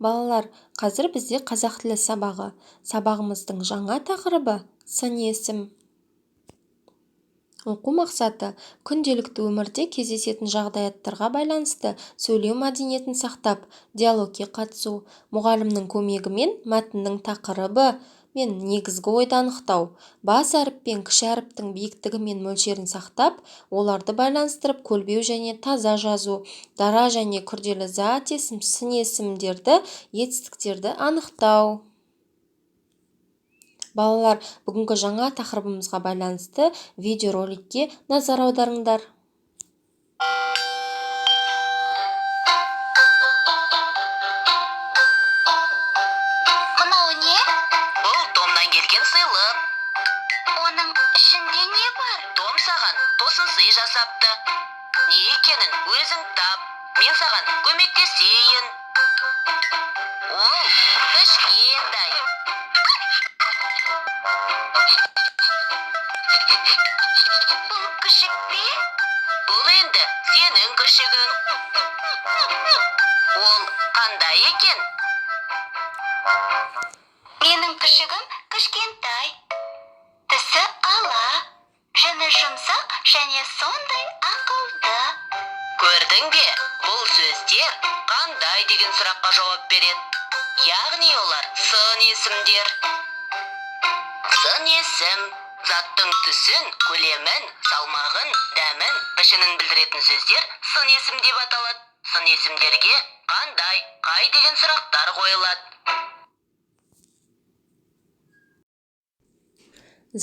Балалар, қазір бізде қазақ тілі сабағы. Сабағымыздың жаңа тақырыбы сын есім. Оқу мақсаты күнделікті өмірде кездесетін жағдаяттарға байланысты сөйлеу мәдениетін сақтап, диалогке қатысу, мұғалімнің көмегімен мәтіннің тақырыбы мен негізгі ойды анықтау, бас әріп пен кіші әріптің биіктігі мен мөлшерін сақтап, оларды байланыстырып көлбеу және таза жазу, дара және күрделі зат есім, сын есімдерді, етістіктерді анықтау. Балалар, бүгінгі жаңа тақырыбымызға байланысты видеороликке назар аударыңдар. Мынау не? Бұл Томнан келген сыйлық. Оның ішінде не бар? Том саған тосын сый жасапты. Не екенін өзің тап. Мен саған көмектесейін. Ол кішкентай. Бұл күшік пе? Бұл енді сенің күшігің. Ол қандай екен? Менің күшігім кішкентай. Тісі ала, жүні жұмсақ және сондай ақылды. Көрдің бе? Бұл сөздер қандай деген сұраққа жауап береді. Яғни олар сын есімдер. Сын есім заттың түсін, көлемін, салмағын, дәмін, пішінін білдіретін сөздер сын есім деп аталады. Сын есімдерге қандай, қай деген сұрақтар қойылады.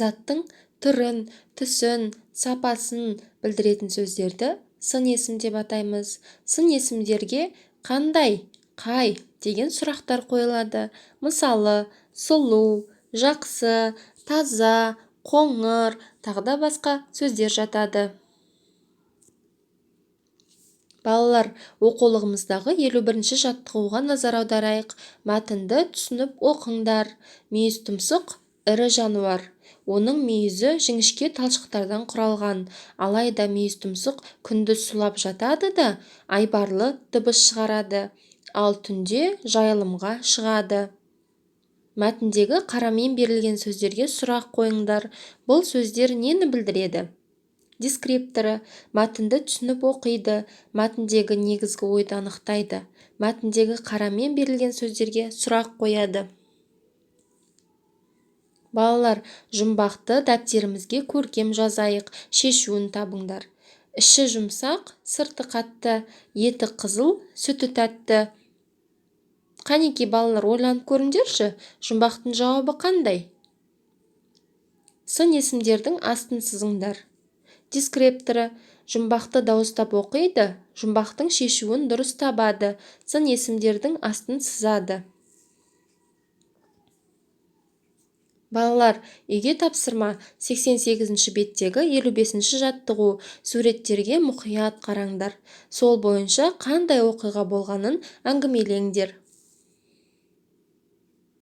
Заттың түрін, түсін, сапасын білдіретін сөздерді сын есім деп атаймыз. Сын есімдерге қандай, қай деген сұрақтар қойылады. Мысалы, сұлу, жақсы, таза, қоңыр, тағы да басқа сөздер жатады. Балалар, оқулығымыздағы 51-ші жаттығуға назар аударайық. Мәтінді түсініп оқыңдар. Мүйіз тұмсық ірі жануар. Оның мүйізі жіңішке талшықтардан құралған. Алайда мүйіз тұмсық күндіз сұлап жатады да, айбарлы дыбыс шығарады. Ал түнде жайылымға шығады. Мәтіндегі қарамен берілген сөздерге сұрақ қойыңдар. Бұл сөздер нені білдіреді? Дескрипторы мәтінді түсініп оқиды, мәтіндегі негізгі ойды анықтайды. Мәтіндегі қарамен берілген сөздерге сұрақ қояды. Балалар, жұмбақты дәптерімізге көркем жазайық, шешуін табыңдар. Іші жұмсақ, сырты қатты, еті қызыл, сүті тәтті. Қанеки балалар, ойланып көріңдерші, жұмбақтың жауабы қандай? Сын есімдердің астын сызыңдар. Дескрипторы жұмбақты дауыстап оқиды, жұмбақтың шешуін дұрыс табады, сын есімдердің астын сызады. Балалар, үйге тапсырма 88-ші беттегі 55-ші жаттығу, суреттерге мұқият қараңдар. Сол бойынша қандай оқиға болғанын әңгімелеңдер.